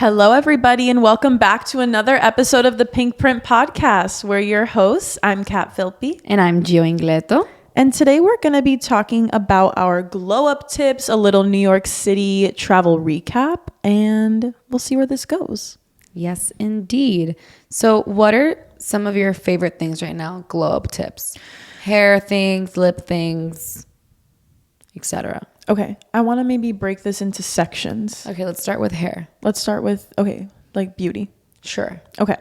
Hello, everybody, and welcome back to another episode of the Pink Print Podcast. We're your hosts. I'm Kat Filpi. And I'm Gio Ingletto. And today we're going to be talking about our glow-up tips, a little New York City travel recap, and we'll see where this goes. Yes, indeed. So what are some of your favorite things right now? Glow-up tips. Hair things, lip things, etc. Okay, I want to maybe break this into sections. Okay, let's start with hair. Let's start with, like beauty. Sure. Okay.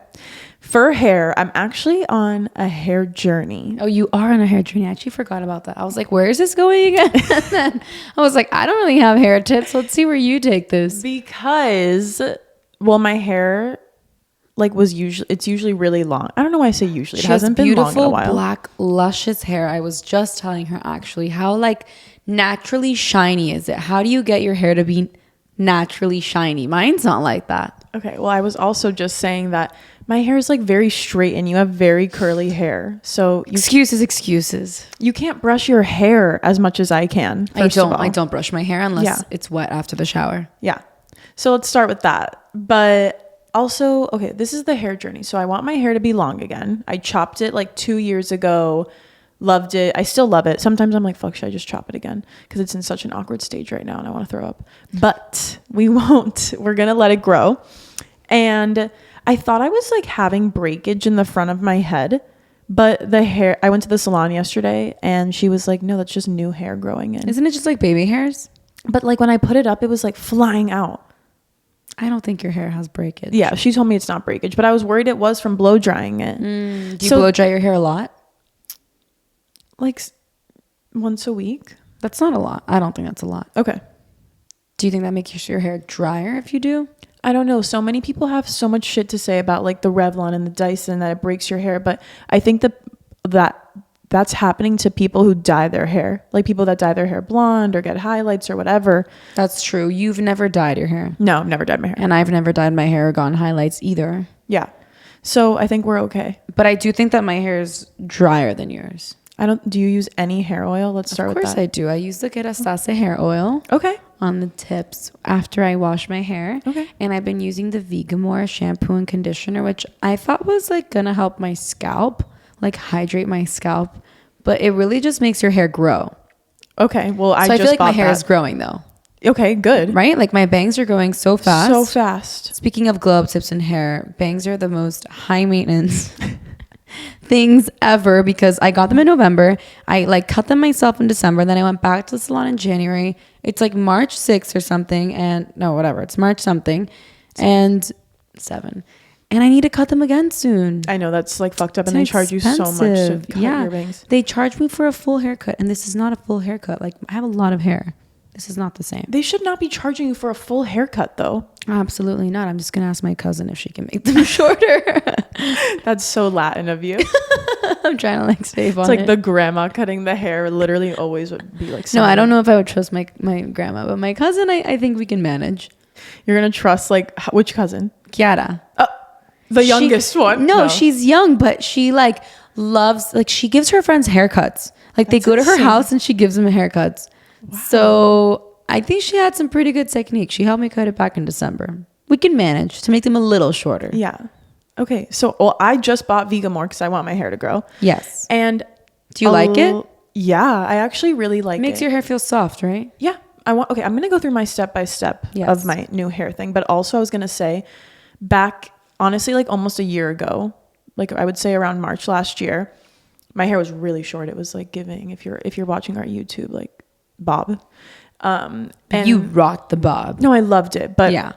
For hair, I'm actually on a hair journey. Oh, you are on a hair journey. I actually forgot about that. I was like, where is this going again? And then I was like, I don't really have hair tips. Let's see where you take this. Because, my hair it's usually really long. I don't know why I say usually. It hasn't been long in a while. Beautiful black luscious hair. I was just telling her actually how naturally shiny is it? How do you get your hair to be naturally shiny? Mine's not like that. Okay, well, I was also just saying that my hair is very straight and you have very curly hair. So Excuses. You can't brush your hair as much as I can. I don't brush my hair unless it's wet after the shower. Yeah. So let's start with that. But also, okay, this is the hair journey. So I want my hair to be long again. I chopped it 2 years ago. Loved it. I still love it. Sometimes I'm like, fuck, should I just chop it again? Because it's in such an awkward stage right now and I want to throw up. But we won't. We're going to let it grow. And I thought I was having breakage in the front of my head. But the hair, I went to the salon yesterday and she was like, no, that's just new hair growing in. Isn't it just like baby hairs? But when I put it up, it was flying out. I don't think your hair has breakage. Yeah, she told me it's not breakage. But I was worried it was from blow drying it. Do you blow dry your hair a lot? Once a week. That's not a lot. I don't think that's a lot. Okay. Do you think that makes your hair drier if you do? I don't know. So many people have so much shit to say about the Revlon and the Dyson that it breaks your hair. But I think that's happening to people who dye their hair. People that dye their hair blonde or get highlights or whatever. That's true. You've never dyed your hair. No, I've never dyed my hair. And I've never dyed my hair or gone highlights either. Yeah. So I think we're okay. But I do think that my hair is drier than yours. Do you use any hair oil? Let's start with that. Of course I do. I use the Kerastase hair oil. Okay. On the tips after I wash my hair. Okay. And I've been using the Vegamore shampoo and conditioner, which I thought was gonna help my scalp, hydrate my scalp, but it really just makes your hair grow. Okay. Well, I feel like my hair is growing though. Okay, good. Right? My bangs are growing so fast. So fast. Speaking of glow up tips and hair, bangs are the most high maintenance things ever because I got them in November. I cut them myself in December. Then I went back to the salon in January. It's March 6th or something. And no, whatever. It's March something and 7. And I need to cut them again soon. I know that's fucked up. And they charge you so much to cut your bangs. They charge me for a full haircut. And this is not a full haircut. I have a lot of hair. This is not the same. They should not be charging you for a full haircut though. Absolutely not. I'm just going to ask my cousin if she can make them shorter. That's so Latin of you. I'm trying to save on it. It's the grandma cutting the hair literally always would be No, I don't know if I would trust my grandma, but my cousin, I think we can manage. You're going to trust which cousin? Kiara. The youngest one? No, she's young, but she loves, she gives her friends haircuts. They go to her house and she gives them haircuts. Wow. So I think she had some pretty good technique. She helped me cut it back in December. We can manage to make them a little shorter. Yeah. Okay. So I just bought Vegamore because I want my hair to grow. Yes. And do you like it? Yeah, I actually really like it. Makes your hair feel soft, right? Yeah. I'm going to go through my step-by-step of my new hair thing. But also I was going to say back, honestly, almost a year ago, I would say around March last year, my hair was really short. It was giving, if you're watching our YouTube, bob. And you rocked the bob. No, I loved it. But yeah,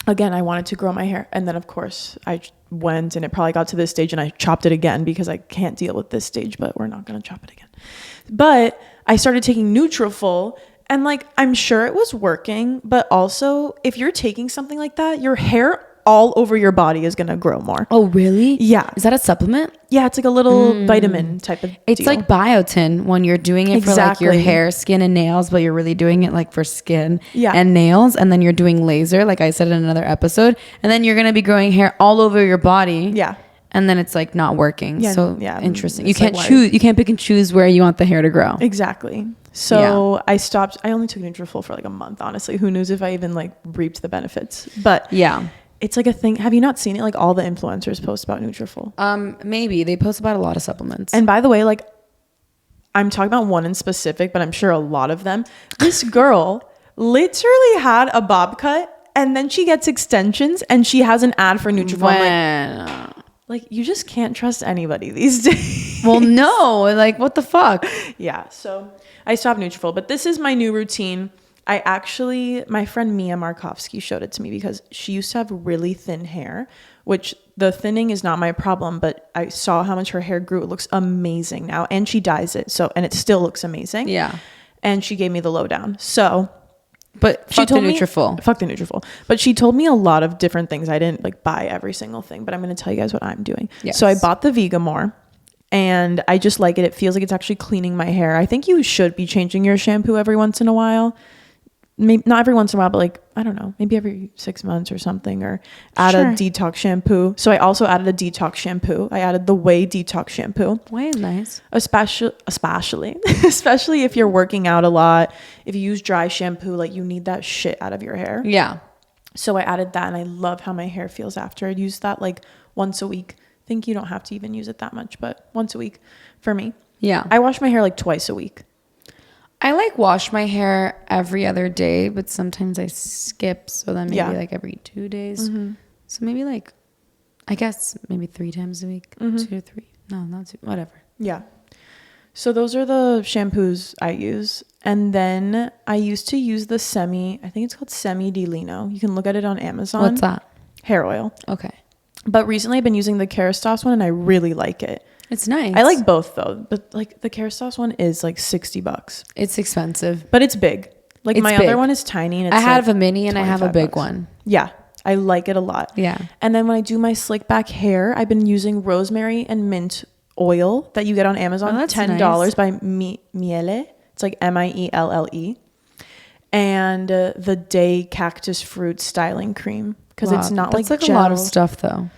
again, I wanted to grow my hair. And then of course I went and it probably got to this stage and I chopped it again because I can't deal with this stage, but we're not going to chop it again. But I started taking Nutrafol and I'm sure it was working, but also if you're taking something like that, your hair all over your body is going to grow more. Oh, really? Yeah. Is that a supplement? Yeah, it's a little vitamin type of It's deal. Biotin when you're doing it for your hair, skin, and nails, but you're really doing it for skin and nails. And then you're doing laser, like I said in another episode. And then you're going to be growing hair all over your body. Yeah. And then it's not working. Yeah, so yeah, interesting. You can't choose. You can't pick and choose where you want the hair to grow. Exactly. So I stopped. I only took Nutrafol for a month, honestly. Who knows if I even reaped the benefits. But yeah. It's like a thing. Have you not seen it? Like all the influencers post about Nutrafol. Maybe they post about a lot of supplements. And by the way, like I'm talking about one in specific, but I'm sure a lot of them. This girl literally had a bob cut and then she gets extensions and she has an ad for Nutrafol. Like you just can't trust anybody these days. Well, no, like what the fuck? Yeah. So I stopped Nutrafol, but this is my new routine. My friend Mia Markovsky showed it to me because she used to have really thin hair, which the thinning is not my problem, but I saw how much her hair grew. It looks amazing now. And she dyes it. And it still looks amazing. Yeah. And she gave me the lowdown. So, but she told me, Nutrafol. Fuck the Nutrafol. But she told me a lot of different things. I didn't like buy every single thing, but I'm going to tell you guys what I'm doing. Yes. So I bought the Vegamore and I just like it. It feels like it's actually cleaning my hair. I think you should be changing your shampoo every once in a while. Maybe not every once in a while, but like, I don't know, maybe every 6 months or something, or add a detox shampoo. So I also added a detox shampoo. I added the Whey detox shampoo. Whey is nice. Especially if you're working out a lot, if you use dry shampoo, like you need that shit out of your hair. Yeah. So I added that and I love how my hair feels after. I'd use that like once a week. I think you don't have to even use it that much, but once a week for me. Yeah. I wash my hair like twice a week. I like wash my hair every other day, but sometimes I skip. So then maybe like every 2 days. Mm-hmm. So maybe like, I guess maybe 3 times a week, 2 to 3. No, not 2, whatever. Yeah. So those are the shampoos I use. And then I used to use the I think it's called Semi Di Lino. You can look at it on Amazon. What's that? Hair oil. Okay. But recently I've been using the Kerastase one and I really like it. It's nice. I like both though, but like the Kerastase one is like $60. It's expensive, but it's big. Like it's my big. Other one is tiny and it's I have like a mini and I have a big $25. one. Yeah. I like it a lot. Yeah. And then when I do my slick back hair, I've been using rosemary and mint oil that you get on Amazon. That's $10 nice. by Miele. It's like Mielle. And the Day Cactus Fruit Styling Cream. Because it's not that's like gel. a lot of stuff though.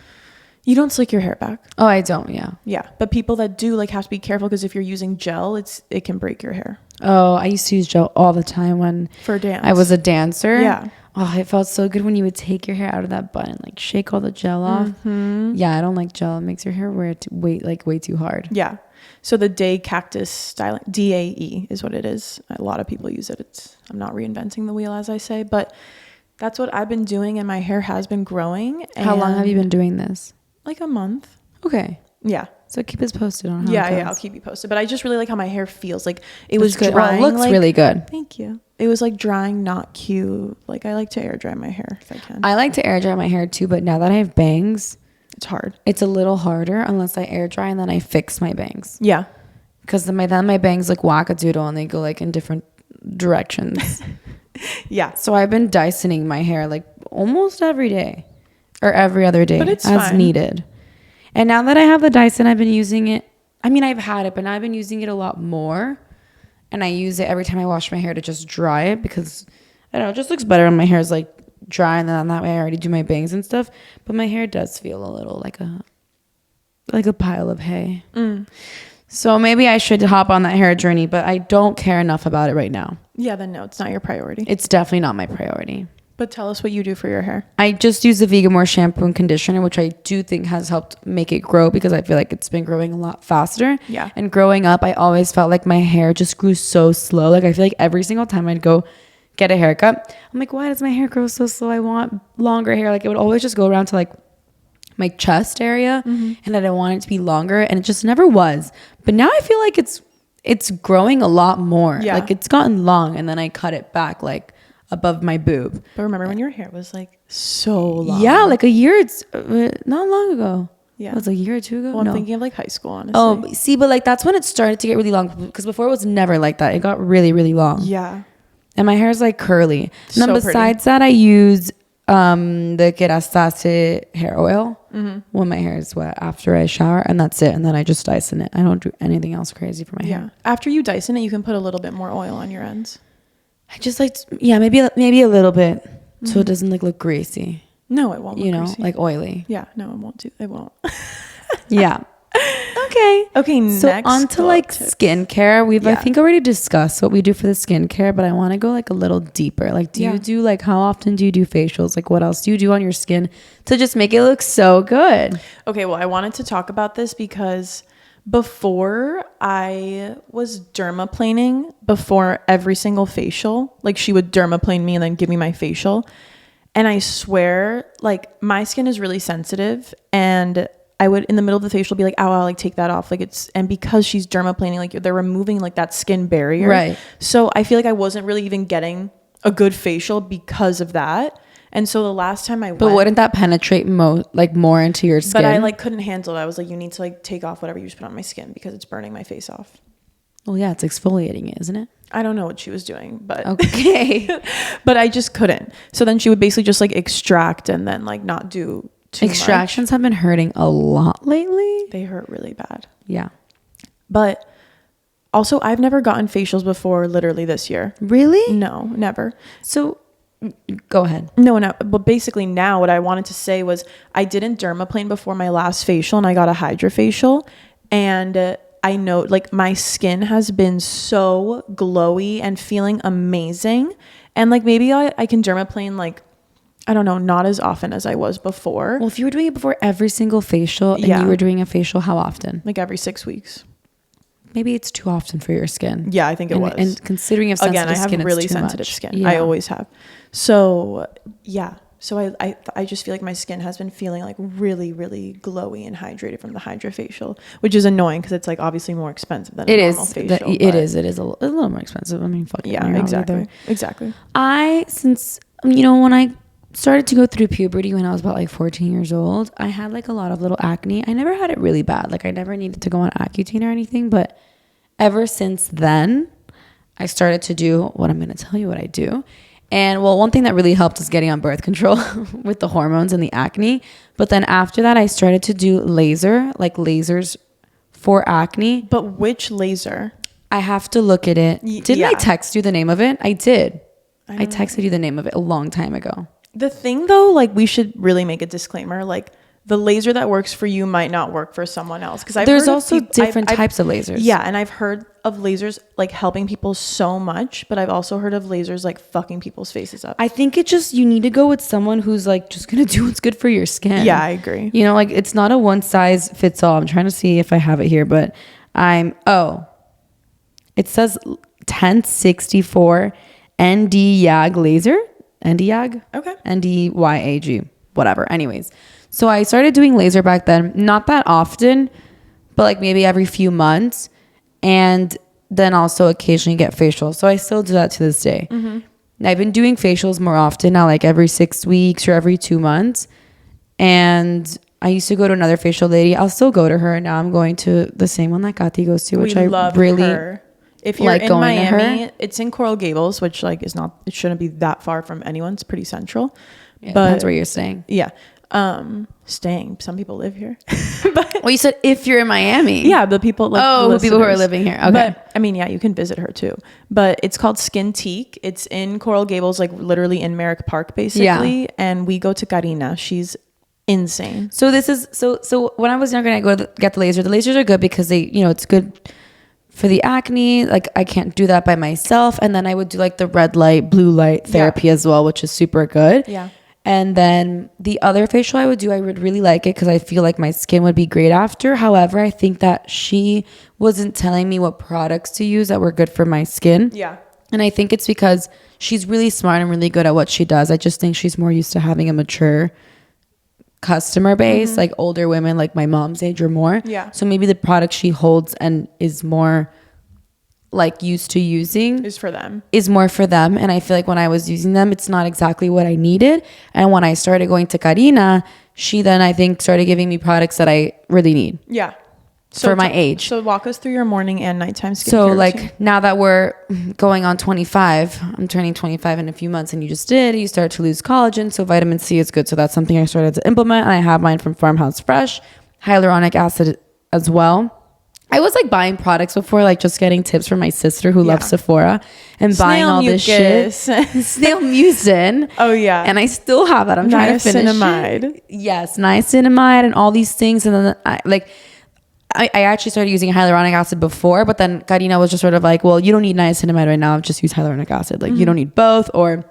You don't slick your hair back. Oh, I don't. Yeah. Yeah. But people that do like have to be careful because if you're using gel, it can break your hair. Oh, I used to use gel all the time when For dance. I was a dancer. Yeah. Oh, it felt so good when you would take your hair out of that bun and like shake all the gel off. Mm-hmm. Yeah, I don't like gel. It makes your hair way too hard. Yeah. So the Day Cactus Styling, DAE is what it is. A lot of people use it. I'm not reinventing the wheel as I say, but that's what I've been doing and my hair has been growing. How long have you been doing this? Like a month. Okay. Yeah. So keep us posted on how Yeah, it goes. I'll keep you posted. But I just really like how my hair feels. Like it was good. drying. Oh, it looks like, really good. Thank you. It was like drying, not cute. Like I like to air dry my hair if I can. I like to air dry my hair too, but now that I have bangs, it's hard. It's a little harder unless I air dry and then I fix my bangs. Yeah. Because then my bangs look wackadoodle and they go like in different directions. Yeah. So I've been Dysoning my hair like almost every day or every other day, but it's as fine. Needed. And now that I have the Dyson, I've been using it. I mean, I've had it, but now I've been using it a lot more. And I use it every time I wash my hair to just dry it because, I don't know, it just looks better when my hair is like dry and then that way I already do my bangs and stuff. But my hair does feel a little like a pile of hay. Mm. So maybe I should hop on that hair journey, but I don't care enough about it right now. Yeah, then no, it's not your priority. It's definitely not my priority. But tell us what you do for your hair. I just use the Vegamore shampoo and conditioner, which I do think has helped make it grow because I feel like it's been growing a lot faster. Yeah. And growing up, I always felt like my hair just grew so slow. Like I feel like every single time I'd go get a haircut, I'm like, why does my hair grow so slow? I want longer hair. Like it would always just go around to like my chest area, and I didn't want it to be longer, and it just never was. But now I feel like it's growing a lot more. Yeah. Like it's gotten long, and then I cut it back like above my boob. But remember when your hair was like so long? Yeah, like a year. It's not long ago. Yeah, it was a year or two ago. Well, no. I'm thinking of like high school, honestly. Oh, see, but like that's when it started to get really long because before it was never like that. It got really, really long. Yeah, and my hair is like curly. So and then besides that, I use the Kerastase hair oil when my hair is wet after I shower, and that's it. And then I just Dyson it. I don't do anything else crazy for my hair. After you Dyson it, you can put a little bit more oil on your ends. I just like maybe a little bit so it doesn't like look greasy. No, it won't. You know, greasy. like oily. Yeah, no, it won't. It won't. Yeah. Okay. Okay, So next on to glow like tips. skincare. We've I Yeah. think already discussed what we do for the skincare, but I want to go like a little deeper. Like, do you do like how often do you do facials? Like, what else do you do on your skin to just make it look so good? Okay, well, I wanted to talk about this because before I was dermaplaning before every single facial. Like she would dermaplane me and then give me my facial. And I swear, like my skin is really sensitive, and I would in the middle of the facial be like, ow, like take that off. Like it's, and because she's dermaplaning, like they're removing like that skin barrier. Right. So I feel like I wasn't really even getting a good facial because of that. And so the last time I went, But wouldn't that penetrate more into your skin? but I like couldn't handle it. I was like, you need to like take off whatever you just put on my skin because it's burning my face off. Well, yeah, it's exfoliating it, isn't it? I don't know what she was doing, but Okay. but I just couldn't. So then she would basically just like extract and then like not do too Extractions have been hurting a lot lately. much. They hurt really bad. Yeah. But also, I've never gotten facials before literally this year. Really? No, never. So go ahead. No. But basically now what I wanted to say was I didn't dermaplane before my last facial and I got a hydrafacial. And I know like my skin has been so glowy and feeling amazing. And like maybe I can dermaplane like, I don't know, not as often as I was before. Well, if you were doing it before every single facial and Yeah. you were doing a facial, how often? Like every 6 weeks. Maybe it's too often for your skin. Yeah, I think it was. And considering you have sensitive Again, I have skin, really it's too sensitive much. skin. Yeah. I always have. So yeah. So I just feel like my skin has been feeling like really, really glowy and hydrated from the hydrafacial, which is annoying because it's like obviously more expensive than a normal facial. It is a little more expensive. I mean, fuck it. Yeah, You're not exactly. either. Exactly. Since when I started to go through puberty when I was about like 14 years old, I had like a lot of little acne. I never had it really bad. Like I never needed to go on Accutane or anything, but ever since then, I started to do what I'm going to tell you what I do. And well, one thing that really helped is getting on birth control with the hormones and the acne. But then after that, I started to do lasers for acne. But which laser? I have to look at it. Didn't yeah. I text you the name of it? I did. I texted you the name of it a long time ago. The thing though, like we should really make a disclaimer, like the laser that works for you might not work for someone else. Because there's also different types of lasers. Yeah, and I've heard of lasers like helping people so much, but I've also heard of lasers like fucking people's faces up. I think you need to go with someone who's like just gonna do what's good for your skin. Yeah, I agree. Like it's not a one size fits all. I'm trying to see if I have it here, but it says 1064 ND YAG laser. ND YAG? Okay. NDYAG. Whatever. Anyways. So I started doing laser back then, not that often, but like maybe every few months, and then also occasionally get facials. So I still do that to this day. Mm-hmm. I've been doing facials more often now, like every 6 weeks or every 2 months. And I used to go to another facial lady. I'll still go to her. Now I'm going to the same one that Kati goes to, which I really her. If you're like in going to Miami, her. it's in Coral Gables, which like is not, it shouldn't be that far from anyone. It's pretty central. Yeah, but that's where you're staying. Yeah. Staying. Some people live here. Well, you said if you're in Miami. Yeah, the people like the people who are living here. Okay. But I mean, yeah, you can visit her too. But it's called Skin Teak. It's in Coral Gables, like literally in Merrick Park, basically. Yeah. And we go to Karina. She's insane. So this is so when I was younger and I go to get the laser. The lasers are good because they, it's good for the acne. Like I can't do that by myself. And then I would do like the red light, blue light therapy as well, which is super good. Yeah. And then the other facial I would do, I would really like it because I feel like my skin would be great after. However, I think that she wasn't telling me what products to use that were good for my skin. Yeah. And I think it's because she's really smart and really good at what she does. I just think she's more used to having a mature customer base, like older women like my mom's age or more. Yeah. So maybe the product she holds and is more like used to using Is for them. is more for them. And I feel like when I was using them, it's not exactly what I needed. And when I started going to Karina, she then I think started giving me products that I really need. Yeah. For my age. So walk us through your morning and nighttime skincare. So like routine. now that we're going on 25, I'm turning 25 in a few months, and you start to lose collagen. So vitamin C is good. So that's something I started to implement. And I have mine from Farmhouse Fresh, hyaluronic acid as well. I was like buying products before, like just getting tips from my sister who loves Sephora and buying all this shit. Snail mucin. Oh yeah. And I still have that. I'm trying to finish Niacinamide. it. Yes, niacinamide and all these things. And then I actually started using hyaluronic acid before, but then Karina was just sort of like, well, you don't need niacinamide right now. Just use hyaluronic acid. Like you don't need both. Or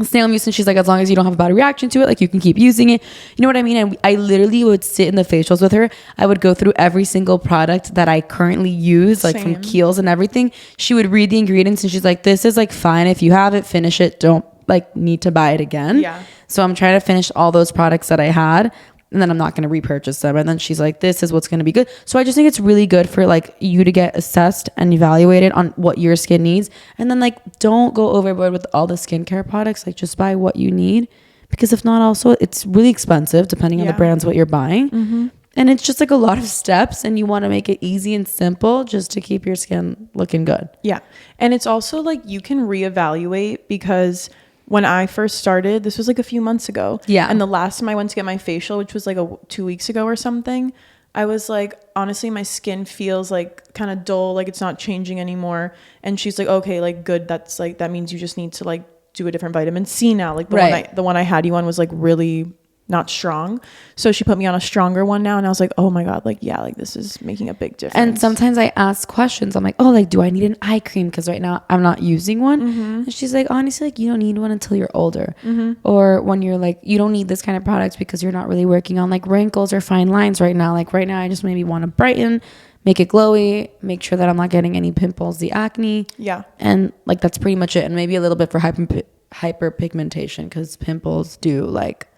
snail mucin, she's like, as long as you don't have a bad reaction to it, like you can keep using it. You know what I mean? And I literally would sit in the facials with her. I would go through every single product that I currently use, like from Kiehl's and everything. She would read the ingredients and she's like, this is like fine. If you have it, finish it. Don't like need to buy it again. Yeah. So I'm trying to finish all those products that I had, and then I'm not going to repurchase them. And then she's like, this is what's going to be good. So I just think it's really good for like you to get assessed and evaluated on what your skin needs. And then like, don't go overboard with all the skincare products. Like just buy what you need, because if not, also it's really expensive depending on the brands, what you're buying. And it's just like a lot of steps, and you want to make it easy and simple just to keep your skin looking good. Yeah. And it's also like you can reevaluate, because when I first started, this was like a few months ago. Yeah. And the last time I went to get my facial, which was like 2 weeks ago or something, I was like, honestly, my skin feels like kind of dull, like it's not changing anymore. And she's like, okay, like good. That's like, that means you just need to like do a different vitamin C now. Like the one I had you on was like really not strong. So she put me on a stronger one now, and I was like, oh my God, like, yeah, like this is making a big difference. And sometimes I ask questions. I'm like, oh, like, do I need an eye cream? Because right now I'm not using one. And she's like, honestly, like you don't need one until you're older. Or when you're like, you don't need this kind of product because you're not really working on like wrinkles or fine lines right now. Like right now, I just maybe want to brighten, make it glowy, make sure that I'm not getting any pimples, the acne. Yeah. And like, that's pretty much it. And maybe a little bit for hyperpigmentation, because pimples do like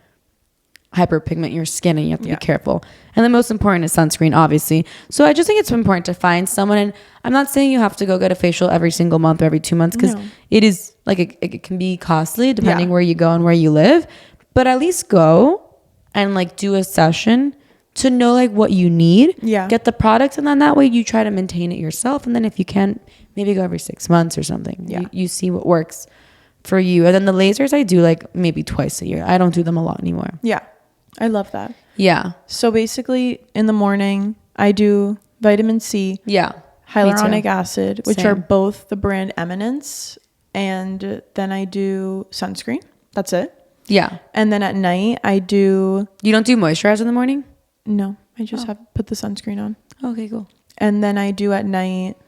hyperpigment your skin, and you have to be careful. And the most important is sunscreen, obviously. So I just think it's important to find someone, and I'm not saying you have to go get a facial every single month or every 2 months, because it is like it can be costly depending where you go and where you live, but at least go and like do a session to know like what you need, get the products, and then that way you try to maintain it yourself. And then if you can, maybe go every 6 months or something. You see what works for you. And then the lasers I do like maybe twice a year. I don't do them a lot anymore. I love that. Yeah. So basically in the morning I do vitamin C, hyaluronic acid, which are both the brand Eminence, and then I do sunscreen. That's it. Yeah. And then at night I do... You don't do moisturizer in the morning? No, I just have put the sunscreen on. Okay, cool. And then I do at night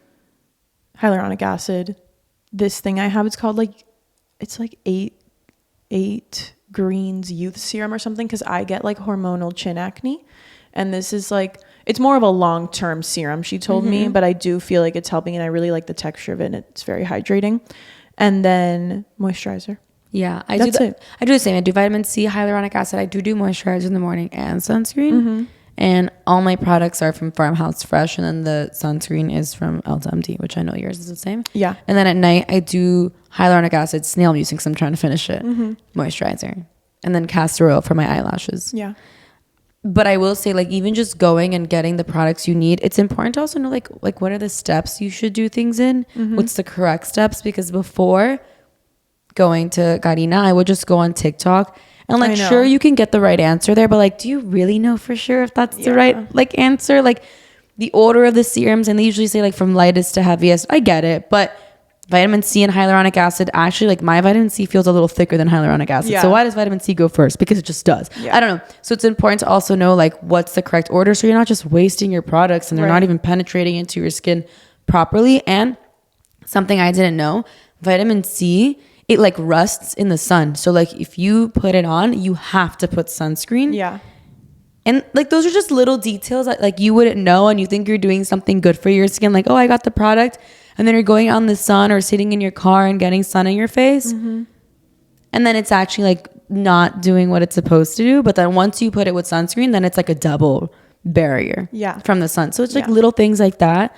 hyaluronic acid. This thing I have, it's called like, it's like eight greens youth serum or something, because I get like hormonal chin acne, and this is like, it's more of a long-term serum, she told me, but I do feel like it's helping, and I really like the texture of it, and it's very hydrating. And then moisturizer. Yeah, I do the same. I do vitamin C, hyaluronic acid. I do moisturizer in the morning and sunscreen. And all my products are from Farmhouse Fresh, and then the sunscreen is from LTMD, which I know yours is the same. Yeah. And then at night I do hyaluronic acid, snail mucin, because I'm trying to finish it, moisturizer, and then castor oil for my eyelashes. Yeah. But I will say, like, even just going and getting the products you need, it's important to also know like what are the steps you should do things in, what's the correct steps, because before going to Karina, I would just go on TikTok. And like, sure, you can get the right answer there, but like, do you really know for sure if that's the right like answer? Like the order of the serums, and they usually say like from lightest to heaviest. I get it, but vitamin C and hyaluronic acid, actually, like my vitamin C feels a little thicker than hyaluronic acid. So why does vitamin C go first? Because it just does. I don't know. So it's important to also know like what's the correct order, so you're not just wasting your products and they're not even penetrating into your skin properly. And something I didn't know, vitamin C, it like rusts in the sun. So like if you put it on, you have to put sunscreen. Yeah. And like those are just little details that like you wouldn't know, and you think you're doing something good for your skin. Like, oh, I got the product. And then you're going out in the sun or sitting in your car and getting sun in your face. And then it's actually like not doing what it's supposed to do. But then once you put it with sunscreen, then it's like a double barrier from the sun. So it's like little things like that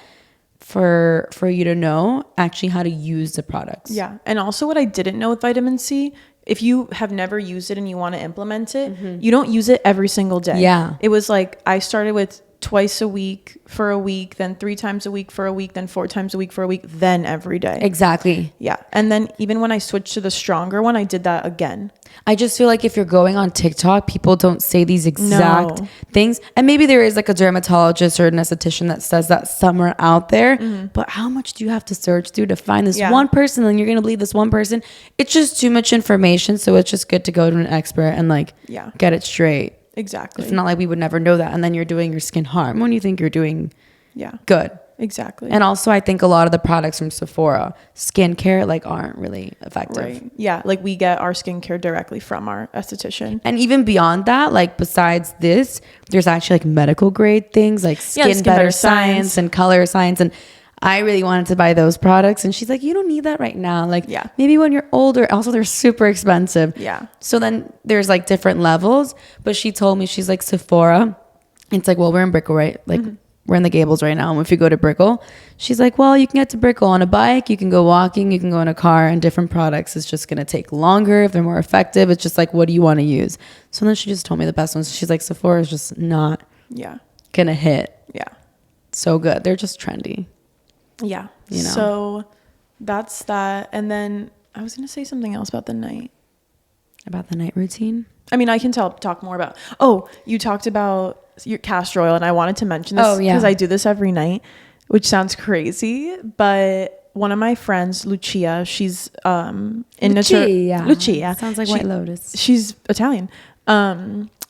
for you to know actually how to use the products. Yeah. And also what I didn't know with vitamin C, if you have never used it and you want to implement it, you don't use it every single day. Yeah. It was like I started with twice a week for a week, then 3 times a week for a week, then 4 times a week for a week, then every day. Exactly. Yeah. And then even when I switched to the stronger one, I did that again. I just feel like if you're going on TikTok, people don't say these exact things. And maybe there is like a dermatologist or an esthetician that says that somewhere out there. But how much do you have to search through to find this one person? And you're going to believe this one person. It's just too much information. So it's just good to go to an expert and like get it straight. Exactly. It's not like we would never know that. And then you're doing your skin harm when you think you're doing good. Exactly. And also, I think a lot of the products from Sephora, skincare, like aren't really effective. Right. Yeah. Like we get our skincare directly from our esthetician. And even beyond that, like besides this, there's actually like medical grade things like Skin Better Science and Color Science. And I really wanted to buy those products. And she's like, you don't need that right now. Like maybe when you're older. Also, they're super expensive. Yeah. So then there's like different levels. But she told me, she's like, Sephora. It's like, well, we're in Brickell, right? Like we're in the Gables right now. And if you go to Brickell, she's like, well, you can get to Brickell on a bike. You can go walking. You can go in a car. And different products. It's just going to take longer if they're more effective. It's just like, what do you want to use? So then she just told me the best ones. She's like, Sephora is just not going to hit. Yeah. So good. They're just trendy. Yeah. You know? So that's that. And then I was going to say something else about the night. About the night routine? I mean, I can talk more about. Oh, you talked about your castor oil, and I wanted to mention this because I do this every night, which sounds crazy. But one of my friends, Lucia, she's in Lucia. Sounds like White Lotus. She's Italian.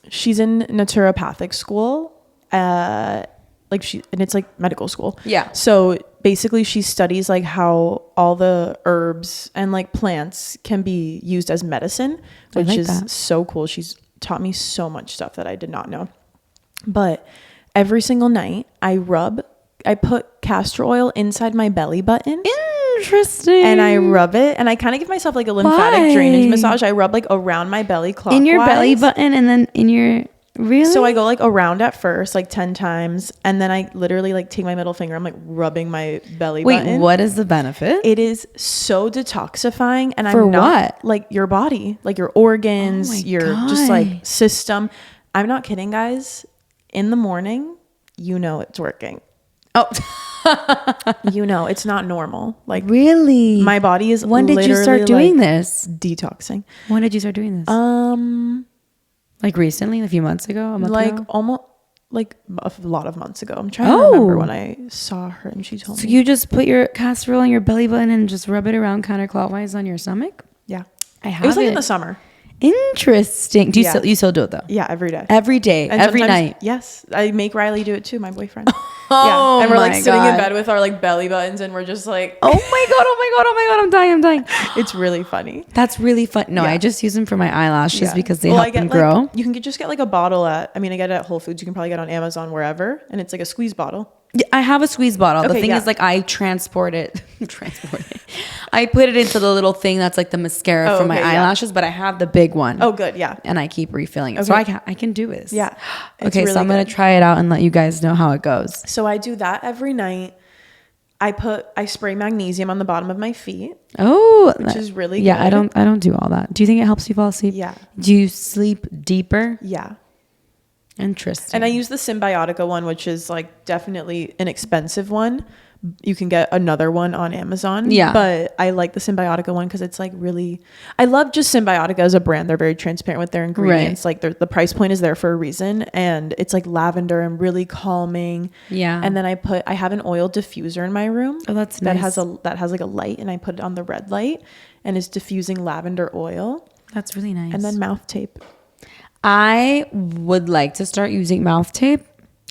She's in naturopathic school. And it's like medical school. Yeah. So basically she studies like how all the herbs and like plants can be used as medicine, which is so cool. She's taught me so much stuff that I did not know. But every single night I put castor oil inside my belly button. Interesting. And I rub it, and I kind of give myself like a lymphatic drainage massage. I rub like around my belly clockwise. In your belly button and then in your... Really? So I go like around at first, like 10 times. And then I literally like take my middle finger. I'm like rubbing my belly button. Wait, what is the benefit? It is so detoxifying. And For what? Like your body, like your organs, your just like system. I'm not kidding, guys. In the morning, you know it's working. Oh, you know, it's not normal. Like really, my body is. When did you start doing this? Detoxing. When did you start doing this? Like recently, a few months ago, a month ago? Almost like a lot of months ago. I'm trying to remember when I saw her and she told me. So you just put your castor oil on your belly button and just rub it around counterclockwise on your stomach? Yeah. It was like in the summer. Interesting. Do you still do it though? Yeah, every day. Every day, and every night. Yes, I make Riley do it too, my boyfriend. Yeah, and we're like sitting in bed with our like belly buttons, and we're just like, oh my god, I'm dying. It's really funny. That's really fun. No, I just use them for my eyelashes because they help them grow. You can just get like a bottle I get it at Whole Foods. You can probably get it on Amazon, wherever, and it's like a squeeze bottle. Yeah, I have a squeeze bottle. The thing is, like, I transport it. I put it into the little thing that's like the mascara for my eyelashes, but I have the big one. Oh, good, yeah. And I keep refilling it, so I can do this. Yeah. Okay, really so I'm gonna try it out and let you guys know how it goes. So I do that every night. I spray magnesium on the bottom of my feet. Oh, which is really good. Yeah, I don't do all that. Do you think it helps you fall asleep? Yeah. Do you sleep deeper? Yeah. Interesting. And I use the Symbiotica one, which is like definitely an expensive one. You can get another one on Amazon. Yeah. But I like the Symbiotica one because it's like really, I love just Symbiotica as a brand. They're very transparent with their ingredients. Right. Like the price point is there for a reason. And it's like lavender and really calming. Yeah. And then I have an oil diffuser in my room. Oh, that's nice. That has like a light, and I put it on the red light and it's diffusing lavender oil. That's really nice. And then mouth tape. I would like to start using mouth tape.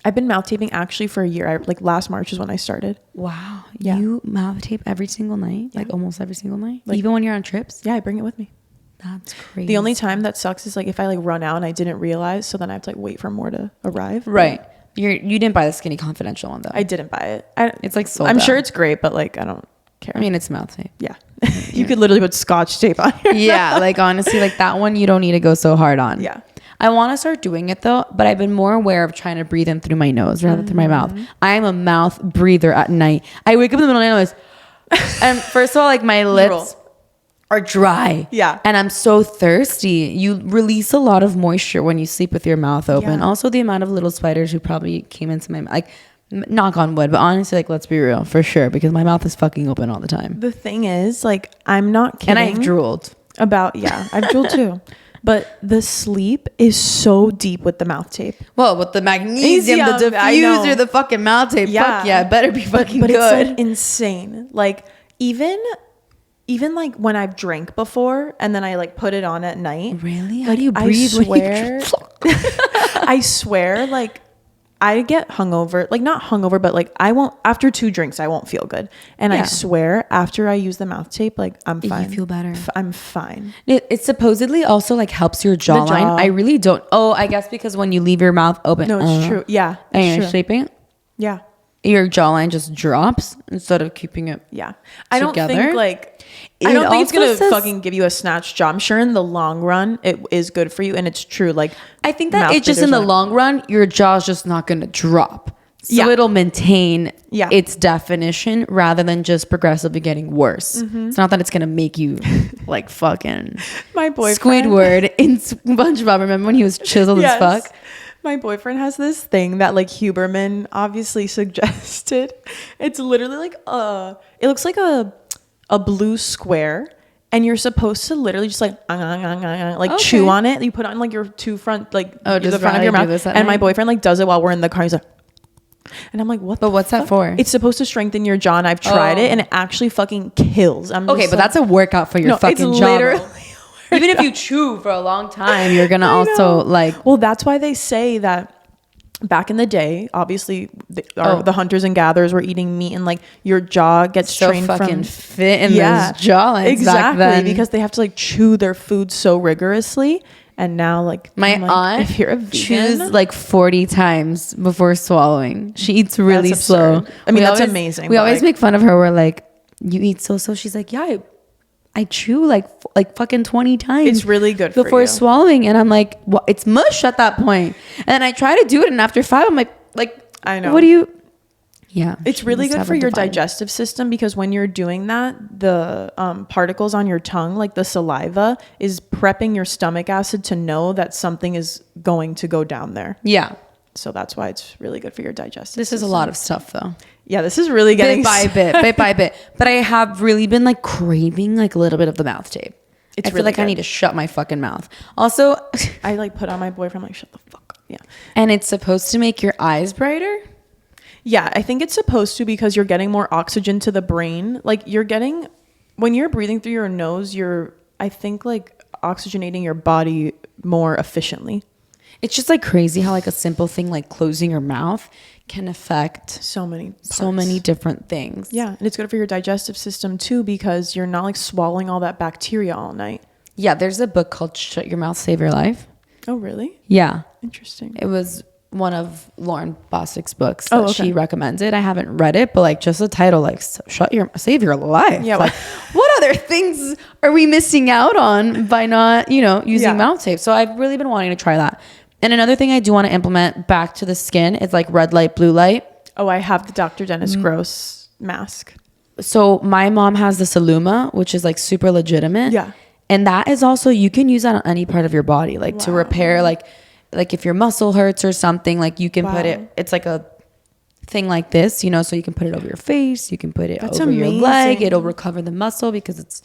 I've been mouth taping actually for a year. Like last March is when I started. Wow. Yeah. You mouth tape every single night? Yeah. Like almost every single night? Like, even when you're on trips? Yeah, I bring it with me. That's crazy. The only time that sucks is like if I like run out and I didn't realize, so then I have to like wait for more to arrive. Right. You didn't buy the Skinny Confidential one though. I didn't buy it. It's like sold I'm out. sure it's great, but like I don't care. I mean, it's mouth tape. Yeah. You could literally put Scotch tape on your mouth. Like honestly, like that one you don't need to go so hard on. Yeah. I want to start doing it though, but I've been more aware of trying to breathe in through my nose rather than through my mouth. I am a mouth breather at night. I wake up in the middle of the night and first of all, like my lips are dry. Yeah. And I'm so thirsty. You release a lot of moisture when you sleep with your mouth open. Yeah. Also the amount of little spiders who probably came into my mouth. Like, knock on wood, but honestly, like, let's be real, for sure, because my mouth is fucking open all the time. The thing is, like, I'm not kidding. And I've drooled. I've drooled too. But the sleep is so deep with the mouth tape. Well, with the magnesium, the diffuser, the fucking mouth tape. Yeah. Fuck yeah, it better be fucking good. But it's like insane. Like even like when I've drank before and then I like put it on at night. Really? How do you breathe? I swear. I swear, like, I get hungover, like not hungover, but like I won't, after 2 drinks, I won't feel good. And I swear after I use the mouth tape, like I'm fine. You feel better. I'm fine. It supposedly also like helps your jawline. I really don't. Oh, I guess because when you leave your mouth open. No, it's true. Yeah. And you're sleeping. Yeah. Your jawline just drops instead of keeping it. Yeah. I don't think like, I don't think it's going to fucking give you a snatched jaw. I'm sure in the long run, it is good for you. And it's true. Like, I think that it's just in the long run, your jaw's just not going to drop. So it'll maintain its definition rather than just progressively getting worse. It's not that it's going to make you like fucking my boyfriend Squidward in SpongeBob. Remember when he was chiseled as fuck? My boyfriend has this thing that like Huberman obviously suggested. It's literally like it looks like a blue square, and you're supposed to literally just like chew on it. You put it on like your 2 front, like the front of your mouth. And my boyfriend like does it while we're in the car. He's like, and I'm like, what? But what's that for? It's supposed to strengthen your jaw, and I've tried it, and it actually fucking kills. Okay, but that's a workout for your fucking jaw. Even if you chew for a long time, you're gonna also like. Well, that's why they say that back in the day, obviously, the hunters and gatherers were eating meat, and like your jaw gets trained fucking from fit in those jawlines. Exactly, back then. because they have to like chew their food so rigorously. And now, like my aunt, if you're a vegan, chews like 40 times before swallowing. She eats really slow. I mean, that's amazing. We always make fun of her. We're like, you eat so slow. She's like, yeah, I chew like fucking 20 times. It's really good before swallowing. And I'm like, well, it's mush at that point. And I try to do it, and after 5, I'm like, I know. What do you? Yeah, it's really good for your digestive system, because when you're doing that, the particles on your tongue, like the saliva, is prepping your stomach acid to know that something is going to go down there. Yeah. So that's why it's really good for your digestive This is a lot of stuff, though. Yeah, this is really getting bit by bit. But I have really been like craving like a little bit of the mouth tape. I feel like I need to shut my fucking mouth. Also, I like put on my boyfriend, like, shut the fuck up. Yeah. And it's supposed to make your eyes brighter? Yeah, I think it's supposed to, because you're getting more oxygen to the brain. Like when you're breathing through your nose, you're, I think, like oxygenating your body more efficiently. It's just like crazy how like a simple thing like closing your mouth can affect so many different things. Yeah, and it's good for your digestive system too, because you're not like swallowing all that bacteria all night. Yeah, there's a book called Shut Your Mouth, Save Your Life. Oh, really? Yeah. Interesting. It was one of Lauren Bostic's books that she recommended. I haven't read it, but like just the title, like save your life. Yeah. Like what other things are we missing out on by not, using mouth tape? So I've really been wanting to try that. And another thing I do want to implement back to the skin is like red light, blue light. Oh, I have the Dr. Dennis Gross mask. So my mom has the Saluma, which is like super legitimate. Yeah. And that is also, you can use that on any part of your body, like to repair, like if your muscle hurts or something, like you can put it, it's like a thing like this, so you can put it over your face, you can put it over your leg, it'll recover the muscle because it's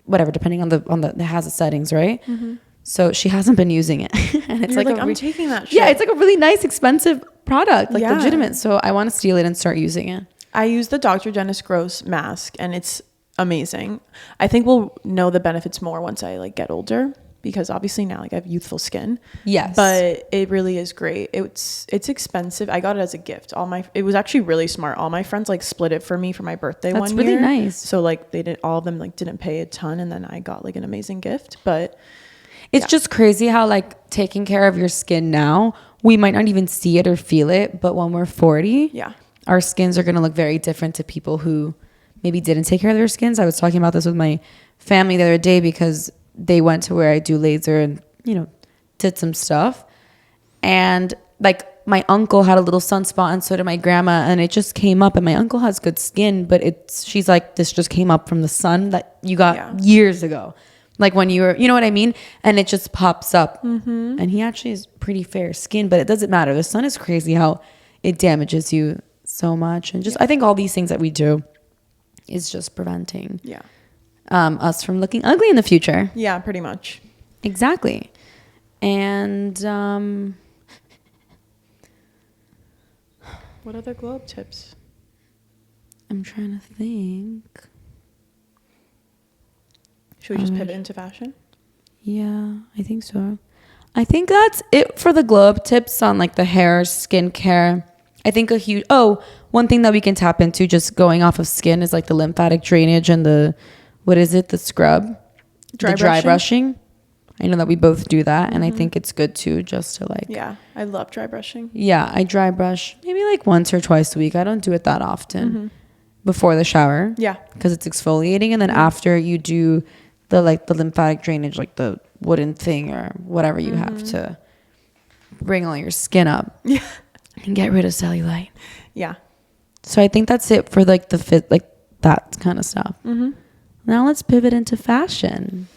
whatever, depending on it has the settings, right? Mm-hmm. So she hasn't been using it. And it's like I'm taking that shit. Yeah, it's like a really nice, expensive product, like legitimate. So I want to steal it and start using it. I use the Dr. Dennis Gross mask, and it's amazing. I think we'll know the benefits more once I like get older, because obviously now like I have youthful skin. Yes. But it really is great. It's expensive. I got it as a gift. It was actually really smart. All my friends like split it for me for my birthday one year. That's really nice. So like all of them like didn't pay a ton, and then I got like an amazing gift. But it's just crazy how like taking care of your skin now, we might not even see it or feel it, but when we're 40, our skins are going to look very different to people who maybe didn't take care of their skins. I was talking about this with my family the other day, because they went to where I do laser and, did some stuff. And like my uncle had a little sunspot, and so did my grandma, and it just came up. And my uncle has good skin, but she's like, this just came up from the sun that you got years ago. Like when you were, you know what I mean? And it just pops up. Mm-hmm. And he actually has pretty fair skin, but it doesn't matter. The sun is crazy how it damages you so much. And just, I think all these things that we do is just preventing us from looking ugly in the future. Yeah, pretty much. Exactly. And what other globe tips? I'm trying to think. Should we just pivot into fashion? Yeah, I think so. I think that's it for the glow up tips on like the hair, skincare. I think one thing that we can tap into just going off of skin is like the lymphatic drainage and the scrub, dry brushing. I know that we both do that, and I think it's good too, just to like. Yeah, I love dry brushing. Yeah, I dry brush maybe like once or twice a week. I don't do it that often before the shower. Yeah, because it's exfoliating, and then after you do the lymphatic drainage, like the wooden thing or whatever you have to bring all your skin up. Yeah. And get rid of cellulite. Yeah. So I think that's it for like the fit, like that kind of stuff. Now let's pivot into fashion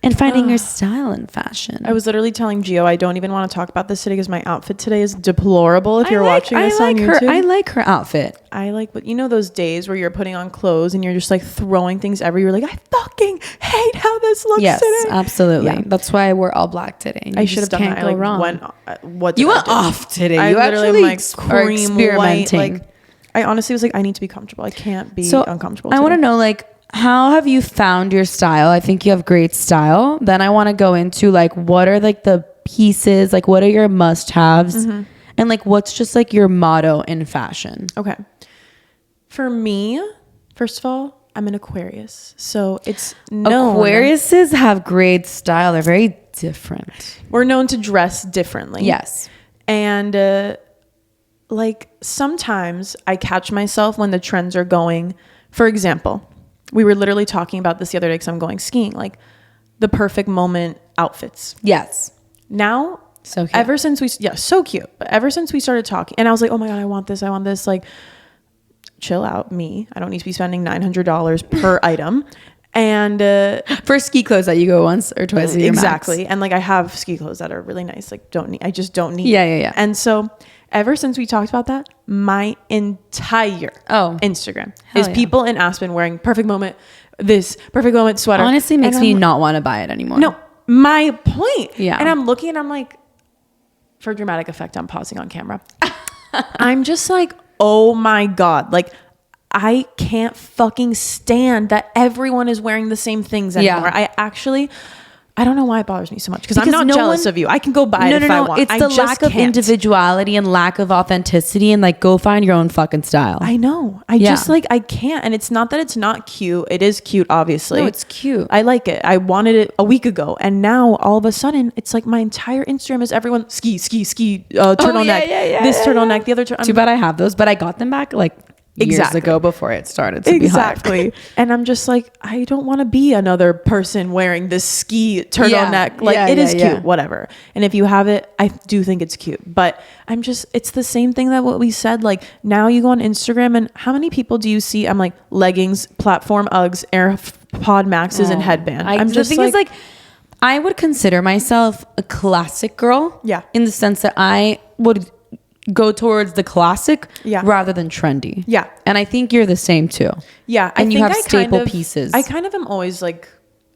and finding your style in fashion. I was literally telling Gio I don't even want to talk about this today because my outfit today is deplorable. If you're watching this on YouTube, I like her outfit. But you know those days where you're putting on clothes and you're just like throwing things everywhere. Like, I fucking hate how this looks today. Yes, absolutely. Yeah. That's why I wore all black today. I should have done that. I went off today. I you actually like are experimenting. White, like, I honestly was like, I need to be comfortable. I can't be uncomfortable today. I want to know, like, how have you found your style? I think you have great style. Then I want to go into like, what are like the pieces? Like, what are your must-haves? And like, what's just like your motto in fashion? Okay. For me, first of all, I'm an Aquarius. So it's known. Aquariuses have great style. They're very different. We're known to dress differently. Yes. And like sometimes I catch myself when the trends are going. For example, we were literally talking about this the other day because I'm going skiing, like the perfect moment outfits. Yes. Now, so cute. Ever since so cute. But ever since we started talking, and I was like, oh my God, I want this. Like, chill out, me. I don't need to be spending $900 per item. And for ski clothes that you go once or twice a year. Exactly. Max. And like I have ski clothes that are really nice. Like I just don't need. Yeah. And so ever since we talked about that, my entire Instagram is people in Aspen wearing perfect moment sweater. Honestly, makes me not want to buy it anymore. No, my point. Yeah. And I'm looking and I'm like, for dramatic effect, I'm pausing on camera. I'm just like, oh my God. Like, I can't fucking stand that everyone is wearing the same things anymore. Yeah. I don't know why it bothers me so much because I'm not jealous of you. I can go buy it if I want. It's the lack of individuality and lack of authenticity, and like go find your own fucking style. I know. I can't. And it's not that it's not cute. It is cute, obviously. No, it's cute. I like it. I wanted it a week ago, and now all of a sudden it's like my entire Instagram is everyone ski turtleneck. This turtleneck, the other turtleneck. Too bad I have those, but I got them back like years ago before it started to be hype. And I'm just like, I don't want to be another person wearing this ski turtleneck. It is cute, whatever. And if you have it, I do think it's cute. But it's the same thing that what we said. Like now you go on Instagram and how many people do you see? I'm like leggings, platform Uggs, AirPod Maxes, and headband. The thing is like, I would consider myself a classic girl. Yeah. In the sense that I would go towards the classic rather than trendy. Yeah. And I think you're the same too. Yeah. And you have staple pieces. I kind of am always like,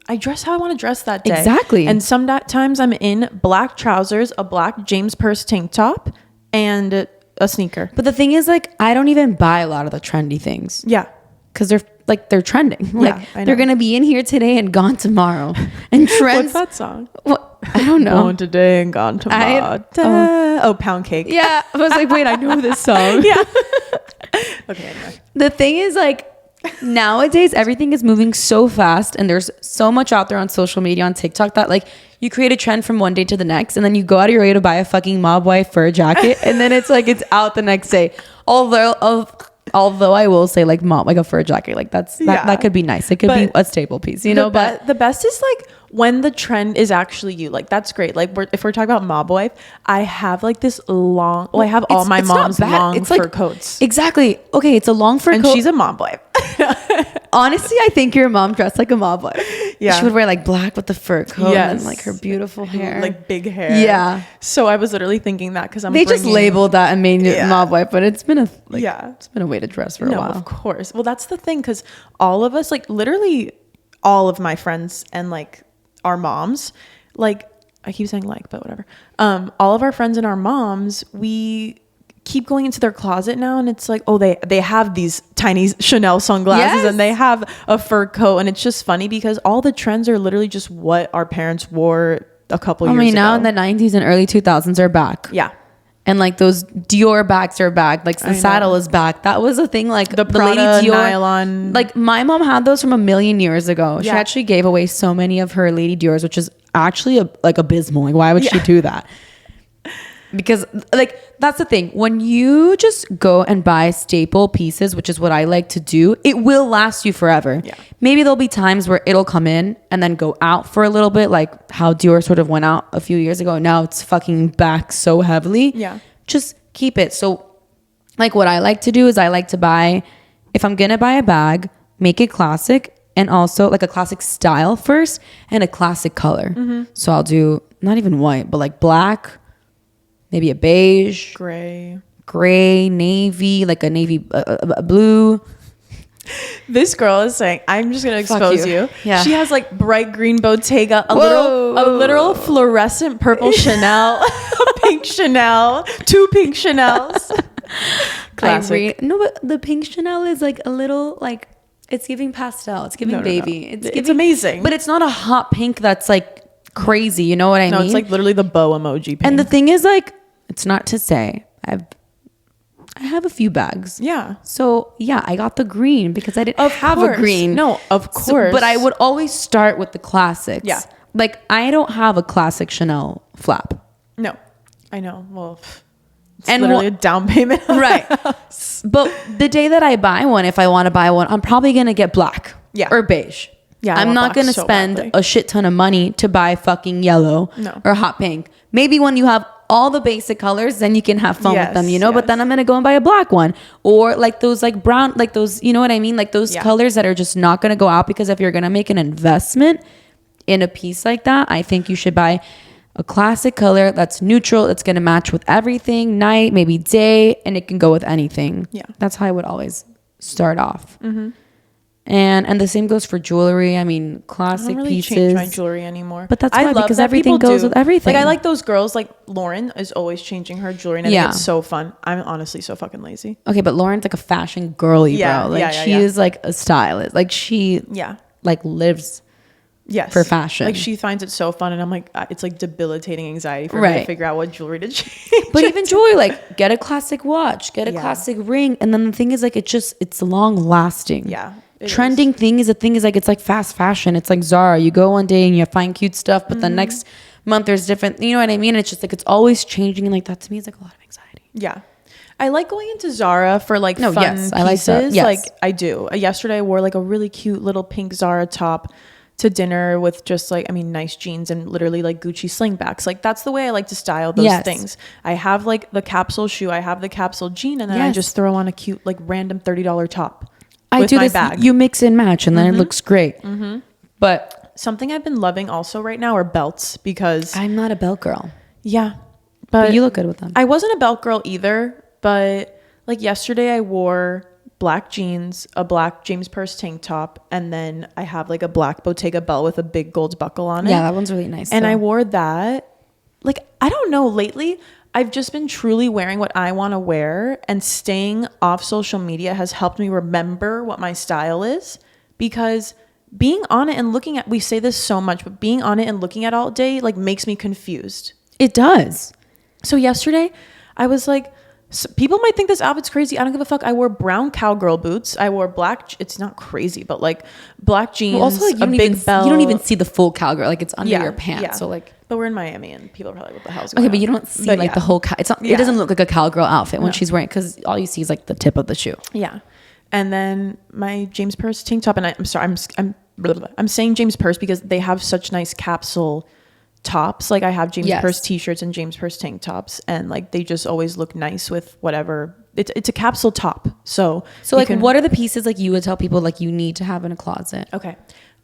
I dress how I want to dress that day. Exactly. And sometimes I'm in black trousers, a black James Purse tank top, and a sneaker. But the thing is like, I don't even buy a lot of the trendy things. Yeah. Because they're trending. Like they're going to be in here today and gone tomorrow. And trends. What's that song? I don't know. Born today and gone tomorrow. Pound cake. Yeah. I was like, wait, I know this song. Yeah. Okay. Anyway. The thing is like nowadays everything is moving so fast and there's so much out there on social media, on TikTok, that like you create a trend from one day to the next and then you go out of your way to buy a fucking mob wife fur jacket and then it's like it's out the next day. Although I will say like a fur jacket, like that could be nice. It could be a staple piece, you know. But the best is like when the trend is actually you. Like that's great. Like if we're talking about mob wife, I have like this long. Well, I have all my mom's long fur coats. Exactly. Okay, it's a long fur coat. And she's a mob wife. Honestly, I think your mom dressed like a mob wife. Yeah. She would wear like black with the fur coat and like her beautiful hair. Like big hair. Yeah. So I was literally thinking that because they just labeled that and made it mob wife, but it's been it's been a way to dress for a while. Of course. Well, that's the thing because all of us, like literally all of my friends and like our moms, like I keep saying like, but whatever. All of our friends and our moms, we keep going into their closet now and it's like, oh, they have these tiny Chanel sunglasses and they have a fur coat, and it's just funny because all the trends are literally just what our parents wore a couple years ago. now in the 90s and early 2000s are back. Yeah. And like those Dior bags are back. Like the saddle is back. That was a thing. Like the Prada Lady Dior nylon. Like my mom had those from a million years ago. She Yeah. actually gave away so many of her Lady Dior's, which is actually like abysmal. Like why would she do that? Because like that's the thing. When you just go and buy staple pieces, which is what I like to do, it will last you forever. Yeah. Maybe there'll be times where it'll come in and then go out for a little bit, like how Dior sort of went out a few years ago. Now it's fucking back so heavily. Yeah. Just keep it. So like what I like to do is I like to buy, if I'm going to buy a bag, make it classic and also like a classic style first and a classic color. Mm-hmm. So I'll do not even white, but like black, maybe a beige, gray, navy, like a navy a blue. This girl is saying, I'm just gonna expose you. Yeah. She has like bright green Bottega, a Whoa. literal fluorescent purple Chanel, a pink Chanel, 2 pink Chanels. Classic. No, but the pink Chanel is like a little like it's giving pastel. It's giving baby. No. It's It's amazing. But it's not a hot pink that's like crazy. You know what I mean? No, it's like literally the bow emoji pink. And the thing is, like, it's not to say I have a few bags. Yeah. So yeah, I got the green because I didn't have course. a green. No, of course. But I would always start with the classics. Yeah. Like I don't have a classic Chanel flap. No, I know. Well, it's And literally a down payment. Right. But the day that I buy one, if I want to buy one, I'm probably going to get black. Yeah. Or beige. Yeah, I I'm want not black going to so spend badly. a shit ton of money to buy fucking yellow No. or hot pink. Maybe when you have all the basic colors, then you can have fun with them, you know? Yes, But then I'm going to go and buy a black one or like those like brown, like those, you know what I mean? Like those colors that are just not going to go out because if you're going to make an investment in a piece like that, I think you should buy a classic color that's neutral. It's going to match with everything, night, maybe day, and it can go with anything. Yeah. That's how I would always start off. Mm-hmm. And the same goes for jewelry. I mean, classic I don't really pieces. change my jewelry anymore. But that's I why, love because that everything people goes do. with everything. Like I like those girls. Like Lauren is always changing her jewelry, and I Yeah. think it's so fun. I'm honestly so fucking lazy. Okay, but Lauren's like a fashion girly, Yeah, bro. Like yeah, yeah, she yeah. is like a stylist. Like she Yeah. like lives. Yes. For fashion. Like she finds it so fun, and I'm like, it's like debilitating anxiety for me Right. to figure out what jewelry to change. But even jewelry, like get a classic watch, get a Yeah. classic ring, and then the thing is like it's long lasting. Yeah, it Trending thing is like it's like fast fashion. It's like Zara. You go one day and you find cute stuff, but the next month there's different. You know what I mean? It's just like it's always changing, and like that to me is like a lot of anxiety. Yeah. I like going into Zara for like fun yes, pieces. I like Zara. Yes. Like I do. Yesterday I wore like a really cute little pink Zara top to dinner with just like, I mean, nice jeans and literally like Gucci slingbacks. Like that's the way I like to style those Yes. things. I have like the capsule shoe, I have the capsule jean, and then I Yes. just throw on a cute like random $30 top I with do my this. bag. You mix and match, and then it looks great. But Something I've been loving also right now are belts because I'm not a belt girl. yeah, But you look good with them. I wasn't a belt girl either, but like yesterday I wore black jeans, a black James Purse tank top, and then I have like a black Bottega belt with a big gold buckle on it. Yeah, that one's really nice. And though. I wore that. Like, I don't know, lately I've just been truly wearing what I want to wear, and staying off social media has helped me remember what my style is, because being on it and looking at, we say this so much, but being on it and looking at it all day like makes me confused. It does. So yesterday I was like, people might think this outfit's crazy. I don't give a fuck. I wore brown cowgirl boots. I wore black. It's not crazy, but like black jeans, Well, also, like, a big belt. You don't even see the full cowgirl. Like it's under Yeah, your pants. yeah. So like, But we're in Miami and people are probably like, what the hell's going okay, on? but you don't see But like yeah. the whole. It's not. Yeah. It doesn't look like a cowgirl outfit when No. she's wearing, because all you see is like the tip of the shoe. Yeah. And then my James Purse tank top, and I'm sorry, I'm saying James Purse because they have such nice capsule tops. Like I have James Yes. Purse t-shirts and James Purse tank tops, and like they just always look nice with whatever. It's a capsule top. So you like, can- what are the pieces like you would tell people like you need to have in a closet? Okay.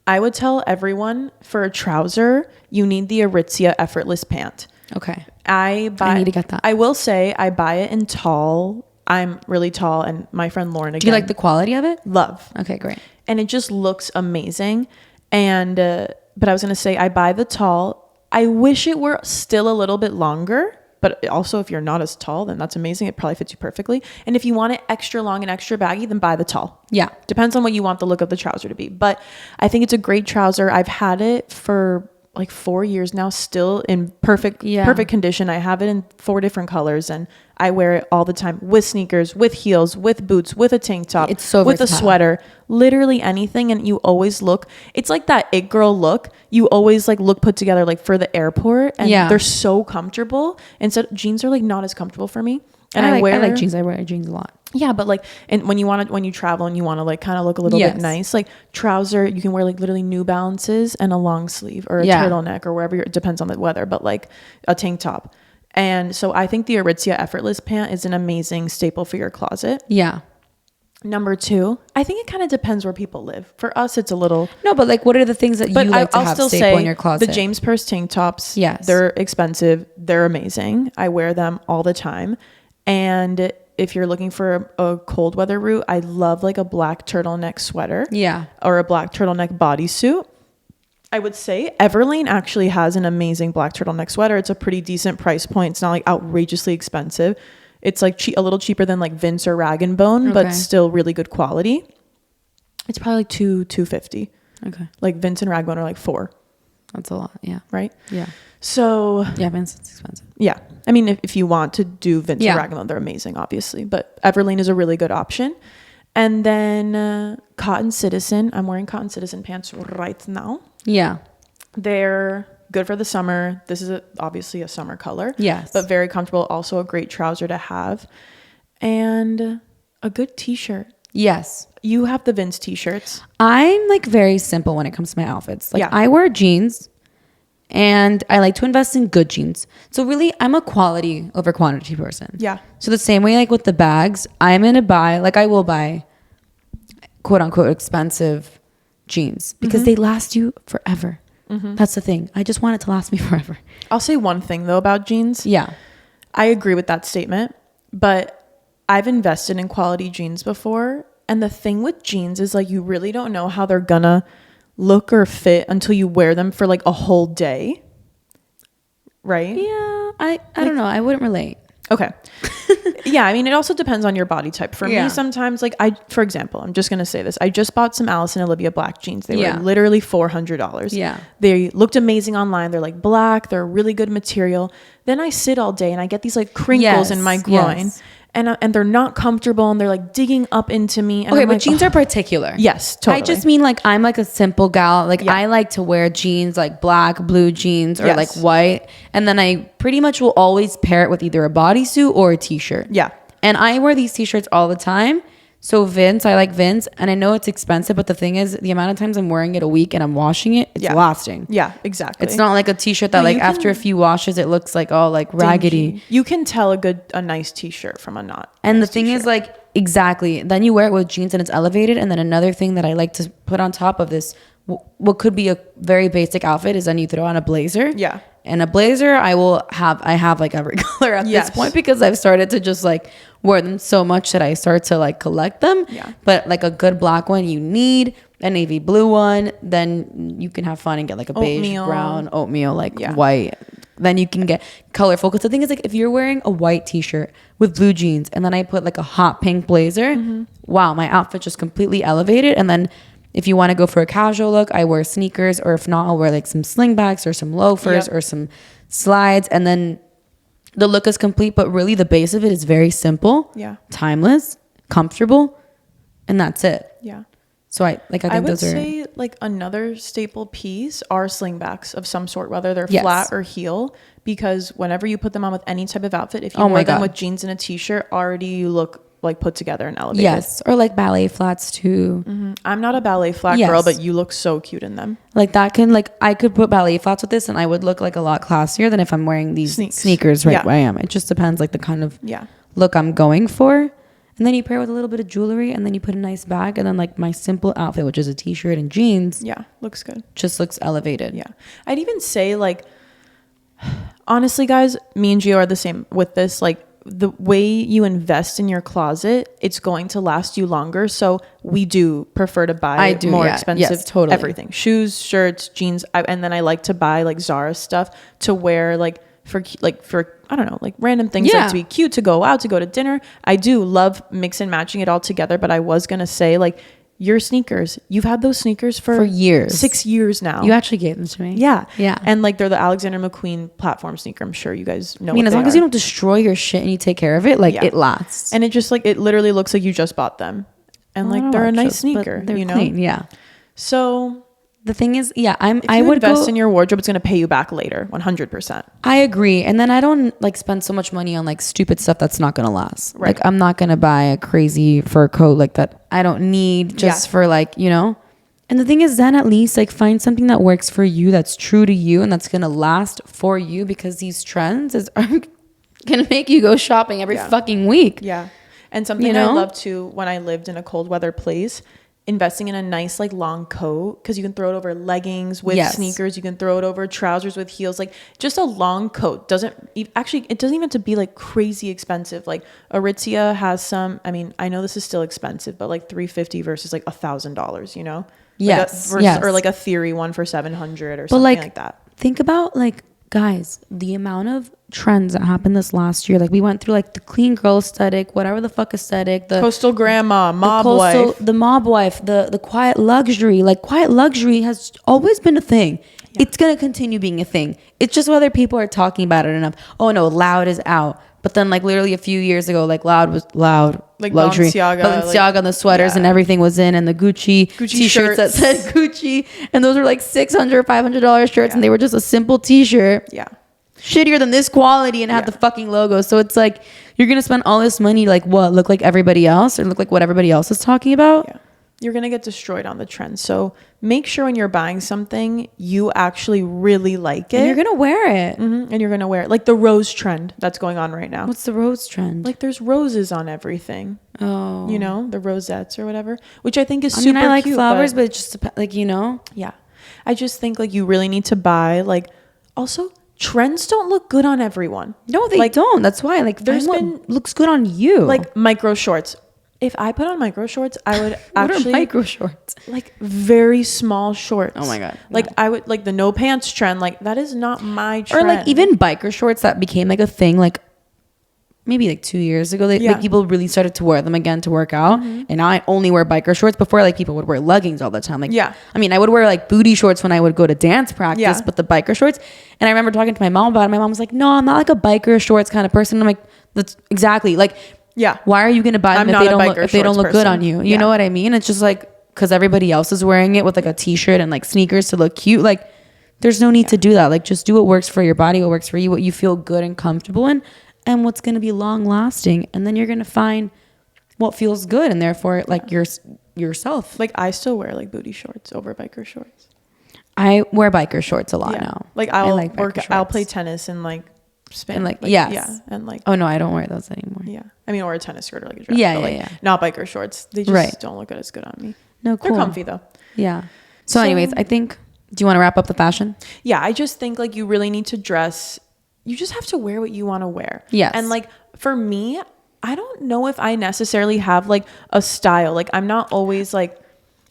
I would tell everyone, for a trouser, you need the Aritzia Effortless Pant. Okay. I need to get that. I will say I buy it in tall. I'm really tall, and my friend Lauren, again, Do you like the quality of it? love. Okay, great. And it just looks amazing. And but I was gonna say I buy the tall. I wish it were still a little bit longer, but also if you're not as tall, then that's amazing. It probably fits you perfectly. And if you want it extra long and extra baggy, then buy the tall. Yeah. Depends on what you want the look of the trouser to be. But I think it's a great trouser. I've had it for like 4 years now, still in perfect condition. I have it in 4 different colors, and I wear it all the time with sneakers, with heels, with boots, with a tank top, it's so with versatile. a sweater, literally anything. And you always look, it's like that it girl look. You always like look put together, like for the airport, and they're so comfortable. And so jeans are like not as comfortable for me. And I like jeans. I wear jeans a lot. Yeah, but like, and when you travel and you want to like kind of look a little bit nice, like trouser, you can wear like literally New Balances and a long sleeve or a turtleneck or wherever it depends on the weather, but like a tank top. And so I think the Aritzia Effortless pant is an amazing staple for your closet. Yeah. Number 2, I think it kind of depends where people live. For us, it's a little... No, but like, what are the things that you like to have staple in your closet? The James Purse tank tops, yes, they're expensive. They're amazing. I wear them all the time. And if you're looking for a cold weather route, I love like a black turtleneck sweater. Yeah. Or a black turtleneck bodysuit. I would say Everlane actually has an amazing black turtleneck sweater. It's a pretty decent price point. It's not like outrageously expensive. It's like a little cheaper than like Vince or Rag & Bone, but still really good quality. It's probably like $250. Okay. Like Vince and Rag & Bone are like $4. That's a lot. Yeah. Right? Yeah. So yeah, Vince is expensive. Yeah. I mean, if you want to do Vince or Rag & Bone, they're amazing, obviously. But Everlane is a really good option. And then Cotton Citizen. I'm wearing Cotton Citizen pants right now. Yeah. They're good for the summer. This is obviously a summer color. Yes. But very comfortable. Also a great trouser to have. And a good t-shirt. Yes. You have the Vince t-shirts. I'm like very simple when it comes to my outfits. Like I wear jeans and I like to invest in good jeans. So really I'm a quality over quantity person. Yeah. So the same way like with the bags, I will buy quote unquote expensive jeans because they last you forever. Mm-hmm. That's the thing. I just want it to last me forever. I'll say one thing though about jeans. Yeah. I agree with that statement, but I've invested in quality jeans before. And the thing with jeans is like, you really don't know how they're gonna look or fit until you wear them for like a whole day. Right? Yeah. I don't know. I wouldn't relate. Okay. Yeah. I mean, it also depends on your body type. For me, sometimes like for example, I'm just going to say this. I just bought some Alice and Olivia black jeans. They were literally $400. Yeah. They looked amazing online. They're like black. They're really good material. Then I sit all day and I get these like crinkles in my groin. Yes. And they're not comfortable and they're like digging up into me. And okay, but jeans are particular. Yes, totally. I just mean like I'm like a simple gal. Like I like to wear jeans like black, blue jeans or like white. And then I pretty much will always pair it with either a bodysuit or a t-shirt. Yeah. And I wear these t-shirts all the time. So Vince, I like Vince, and I know it's expensive, but the thing is, the amount of times I'm wearing it a week and I'm washing it, it's lasting. Yeah, exactly. It's not like a t-shirt that after a few washes, it looks like all like raggedy. Dingy. You can tell a nice t-shirt from a not. And nice the thing is like, exactly. Then you wear it with jeans and it's elevated. And then another thing that I like to put on top of this, what could be a very basic outfit, is then you throw on a blazer. Yeah. And a blazer, I have like every color at this point because I've started to just like wear them so much that I start to like collect them. Yeah. But like a good black one, you need a navy blue one. Then you can have fun and get like a beige, brown, oatmeal, like white. Then you can get colorful. Because the thing is like if you're wearing a white t-shirt with blue jeans and then I put like a hot pink blazer, wow, my outfit just completely elevated. And then if you want to go for a casual look, I wear sneakers, or if not, I'll wear like some slingbacks or some loafers or some slides. And then the look is complete, but really the base of it is very simple, timeless, comfortable, and that's it. Yeah. So I think I would say like another staple piece are slingbacks of some sort, whether they're flat or heel, because whenever you put them on with any type of outfit, if you wear them with jeans and a t-shirt, already you look like put together and elevated. Yes, or like ballet flats too. Mm-hmm. I'm not a ballet flat girl, but you look so cute in them. Like that can I could put ballet flats with this and I would look like a lot classier than if I'm wearing these sneakers where I am. It just depends like the kind of look I'm going for. And then you pair with a little bit of jewelry and then you put a nice bag and then like my simple outfit, which is a t-shirt and jeans. Yeah, looks good. Just looks elevated. Yeah. I'd even say like, honestly guys, me and Gio are the same with this. Like, the way you invest in your closet, it's going to last you longer. So we do prefer to buy more expensive everything. Shoes, shirts, jeans. And then I like to buy like Zara stuff to wear like for I don't know, like random things like to be cute, to go out, to go to dinner. I do love mix and matching it all together. But I was going to say like, your sneakers. You've had those sneakers for years. 6 years now. You actually gave them to me. Yeah. Yeah. And like they're the Alexander McQueen platform sneaker. I'm sure you guys know. I mean, what as they long as are. you don't destroy your shit and you take care of it, like Yeah. it lasts. And it just like, it literally looks like you just bought them. And Well, like they're a nice just, but sneaker, they're you know? clean, yeah. So The thing is, yeah, if I you would invest go, in your wardrobe, it's going to pay you back later, 100%. I agree. And then I don't like spend so much money on like stupid stuff that's not going to last. Right. Like I'm not going to buy a crazy fur coat like that I don't need just for like, you know. And the thing is then at least like find something that works for you, that's true to you and that's going to last for you, because these trends are going to make you go shopping every fucking week. Yeah. And something You know? I loved too when I lived in a cold weather place, investing in a nice like long coat, because you can throw it over leggings with sneakers, you can throw it over trousers with heels, like just a long coat actually it doesn't even have to be like crazy expensive. Like Aritzia has some, I mean, I know this is still expensive, but like $350 versus like $1,000, you know? Or like a Theory one for 700 or something like that. Think about like, guys, the amount of trends that happened this last year. Like we went through like the clean girl aesthetic, whatever the fuck aesthetic, the coastal grandma, mob wife, the mob wife, the quiet luxury. Like quiet luxury has always been a thing. Yeah. It's gonna continue being a thing. It's just whether people are talking about it enough. Oh no, loud is out. But then like literally a few years ago, like loud was loud. Like luxury. Balenciaga and the sweaters and everything was in, and the Gucci t-shirts that said Gucci, and those were like $600, $500 shirts, and they were just a simple t-shirt. Yeah. Shittier than this quality and had the fucking logo. So it's like you're gonna spend all this money like what? Look like everybody else or look like what everybody else is talking about? Yeah. You're gonna get destroyed on the trend. So make sure when you're buying something, you actually really like it. And you're gonna wear it. Mm-hmm. And you're gonna wear it. Like the rose trend that's going on right now. What's the rose trend? Like there's roses on everything. Oh. You know, the rosettes or whatever, which I think is super cute. I like flowers, but it just like, you know. Yeah. I just think like you really need to buy like, also trends don't look good on everyone. No, they don't. That's why like there's been looks good on you. Like micro shorts. If I put on micro shorts, I would actually what are micro shorts? Like very small shorts. Oh my God. Like I would like the no pants trend. Like that is not my trend. Or like even biker shorts that became like a thing like maybe like 2 years ago. Like people really started to wear them again to work out. Mm-hmm. And now I only wear biker shorts. Before like people would wear leggings all the time. Like I mean I would wear like booty shorts when I would go to dance practice, but the biker shorts. And I remember talking to my mom about it. My mom was like, no, I'm not like a biker shorts kind of person. I'm like, that's exactly like why are you going to buy them if they don't look good on you? You know what I mean? It's just like because everybody else is wearing it with like a t-shirt and like sneakers to look cute. Like there's no need to do that. Like just do what works for your body, what works for you, what you feel good and comfortable in, and what's going to be long lasting. And then you're going to find what feels good, and therefore like yourself. Like I still wear like booty shorts over biker shorts. I wear biker shorts a lot now. Like I'll play tennis and like spin and like and like oh no, I don't wear those anymore. Yeah, I mean, or a tennis skirt or like a dress. Not biker shorts. They just don't look as good on me. No, cool. They're comfy though. Yeah. So anyways, I think, do you want to wrap up the fashion? Yeah, I just think like you really need to dress. You just have to wear what you want to wear. Yes. And like for me, I don't know if I necessarily have like a style. Like I'm not always like,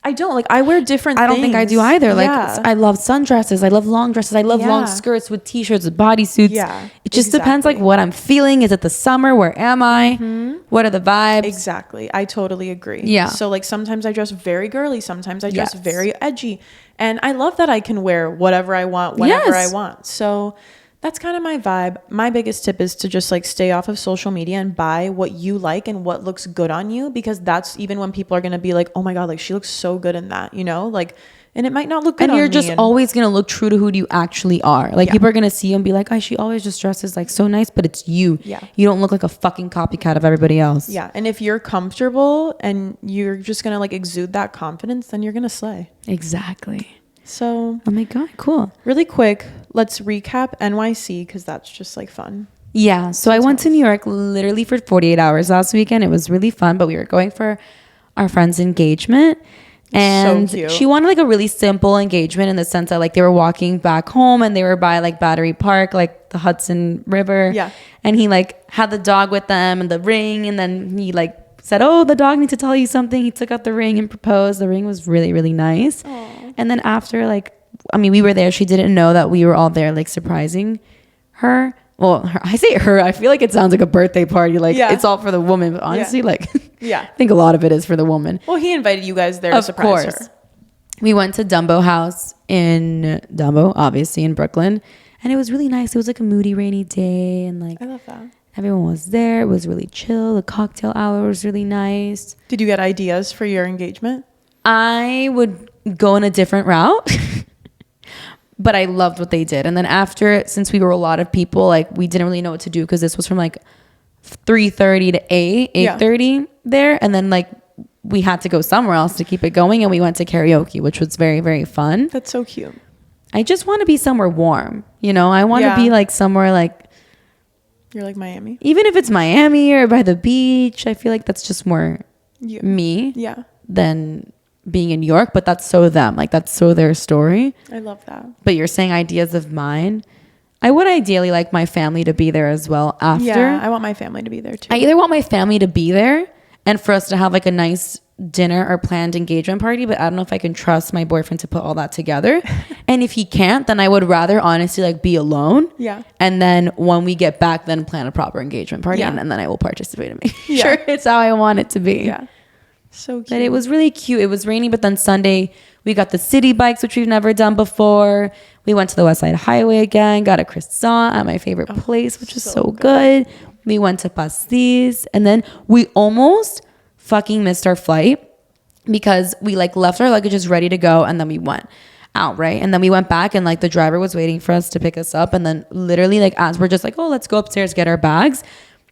I don't like, I wear different things. I don't think I do either. Like I love sundresses. I love long dresses. I love long skirts with t-shirts, with bodysuits. Yeah. It just depends like what I'm feeling. Is it the summer? Where am I? Mm-hmm. What are the vibes? Exactly. I totally agree. Yeah. So like sometimes I dress very girly. Sometimes I dress very edgy. And I love that I can wear whatever I want, whenever I want. So that's kind of my vibe. My biggest tip is to just like stay off of social media and buy what you like and what looks good on you, because that's even when people are going to be like, oh my God, like she looks so good in that, you know, like, and it might not look good on me. And you're just always going to look true to who you actually are. Like people are going to see you and be like, oh, she always just dresses like so nice, but it's you. Yeah. You don't look like a fucking copycat of everybody else. Yeah. And if you're comfortable and you're just going to like exude that confidence, then you're going to slay. Exactly. So, oh my God, cool. Really quick, let's recap NYC because that's just like fun. Yeah. So I went to New York literally for 48 hours last weekend. It was really fun, but we were going for our friend's engagement. And so she wanted like a really simple engagement in the sense that like they were walking back home and they were by like Battery Park, like the Hudson River. Yeah. And he like had the dog with them and the ring. And then he like said, oh, the dog needs to tell you something. He took out the ring and proposed. The ring was really, really nice. Aww. And then after, like, I mean, we were there. She didn't know that we were all there, like, surprising her. Well, I say her. I feel like it sounds like a birthday party. Like, it's all for the woman. But honestly, like, Yeah. I think a lot of it is for the woman. Well, he invited you guys there to surprise her. We went to Dumbo House in Dumbo, obviously in Brooklyn. And it was really nice. It was like a moody, rainy day. And like, I love that. everyone was there. It was really chill. The cocktail hour was really nice. Did you get ideas for your engagement? I would go in a different route. But I loved what they did. And then after, since we were a lot of people, like we didn't really know what to do because this was from like 3:30 to 8:30 there. And then like we had to go somewhere else to keep it going. And we went to karaoke, which was very, very fun. That's so cute. I just want to be somewhere warm. You know, I want to be like somewhere like. You're like Miami. Even if it's Miami or by the beach, I feel like that's just more me than being in New York. But that's so them. Like that's so their story. I love that. But you're saying ideas of mine. I would ideally like my family to be there as well after. Yeah, I want my family to be there too. I either want my family to be there and for us to have like a nice dinner or planned engagement party, but I don't know if I can trust my boyfriend to put all that together. And if he can't, then I would rather honestly like be alone. Yeah. And then when we get back, then plan a proper engagement party and then I will participate and make sure it's how I want it to be. Yeah. So cute. But it was really cute. It was raining, but then Sunday we got the city bikes, which we've never done before. We went to the West Side Highway again, got a croissant at my favorite place, which was so good. We went to Pastis, and then we almost fucking missed our flight because we like left our luggages ready to go, and then we went out, right? And then we went back, and like the driver was waiting for us to pick us up, and then literally like as we're just like, oh, let's go upstairs, get our bags.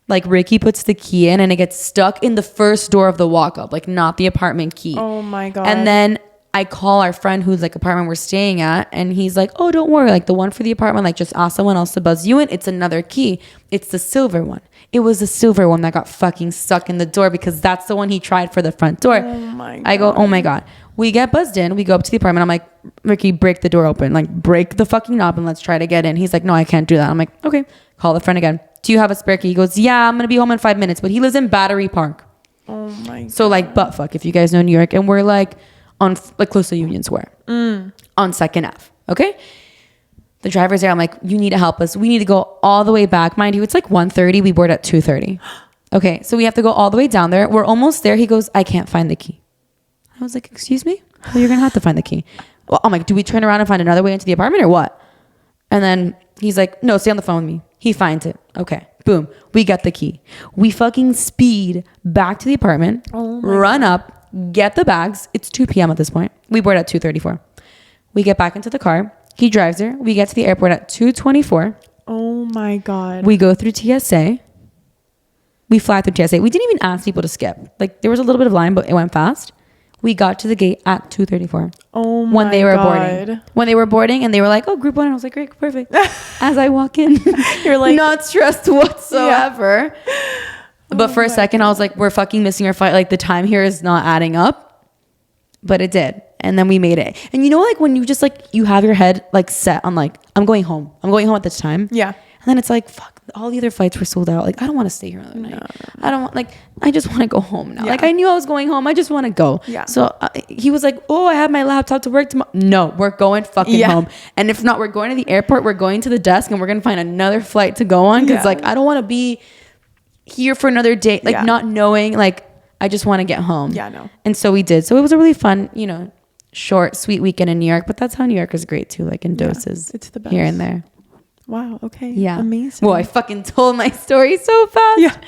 Like Ricky puts the key in and it gets stuck in the first door of the walk-up, like not the apartment key. Oh my God. And then I call our friend who's like apartment we're staying at and he's like, oh, don't worry. Like the one for the apartment, like just ask someone else to buzz you in. It's another key. It's the silver one. It was the silver one that got fucking stuck in the door because that's the one he tried for the front door. Oh my God. I go, oh my God. We get buzzed in. We go up to the apartment. I'm like, Ricky, break the door open. Like break the fucking knob and let's try to get in. He's like, no, I can't do that. I'm like, okay. Call the friend again. Do you have a spare key? He goes, yeah, I'm going to be home in 5 minutes. But he lives in Battery Park. Oh my God. So like butt fuck if you guys know New York. And we're like on like close to Union Square on 2nd Ave. Okay. The driver's there. I'm like, you need to help us. We need to go all the way back. Mind you, it's like 1:30. We board at 2:30. Okay. So we have to go all the way down there. We're almost there. He goes, I can't find the key. I was like, excuse me? Well, you're going to have to find the key. Well, I'm like, do we turn around and find another way into the apartment or what? And then he's like, no, stay on the phone with me. He finds it. Okay. Boom. We get the key. We fucking speed back to the apartment, run up, get the bags. It's 2 p.m. at this point. We board at 2:34. We get back into the car. He drives her. We get to the airport at 2:24. Oh my God. We go through TSA. We fly through TSA. We didn't even ask people to skip. Like there was a little bit of line, but it went fast. We got to the gate at 2:34. Oh my God. When they were boarding. When they were boarding and they were like, oh, group one. And I was like, great, perfect. As I walk in, you're like not stressed whatsoever. But for a second, I was like, we're fucking missing our flight. Like the time here is not adding up. But it did. And then we made it. And you know, like when you just like, you have your head like set on like, I'm going home. I'm going home at this time. Yeah. And then it's like, fuck, all the other flights were sold out. Like, I don't want to stay here another night. No. I don't want, like, I just want to go home now. Yeah. Like, I knew I was going home. I just want to go. Yeah. So he was like, oh, I have my laptop to work tomorrow. No, we're going fucking home. And if not, we're going to the airport. We're going to the desk and we're going to find another flight to go on. Cause like, I don't want to be here for another day. Like not knowing, like, I just want to get home. Yeah, no. And so we did. So it was a really fun, you know, short, sweet weekend in New York. But that's how New York is great too. Like in doses. It's the best. Here and there. Wow. Okay. Yeah. Amazing. Well, I fucking told my story so fast. Yeah.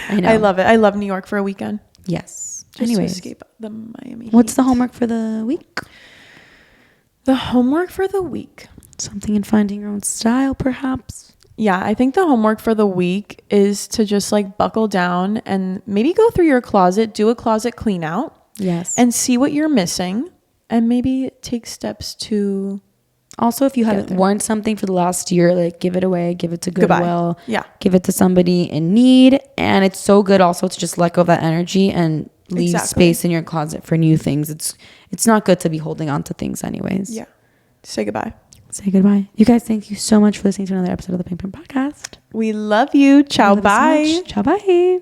I know. I love it. I love New York for a weekend. Yes. Just Anyways, to escape the Miami. What's heat. the homework for the week? The homework for the week. Something in finding your own style, perhaps. Yeah, I think the homework for the week is to just like buckle down and maybe go through your closet, do a closet clean out. Yes. And see what you're missing and maybe take steps to. Also, if you haven't worn something for the last year, like give it away, give it to Goodwill. Yeah. Give it to somebody in need. And it's so good also to just let go of that energy and leave space in your closet for new things. It's not good to be holding on to things anyways. Yeah. Say goodbye. Say goodbye. You guys, thank you so much for listening to another episode of the Pink Print Podcast. We love you. Ciao. Bye. Ciao. Bye.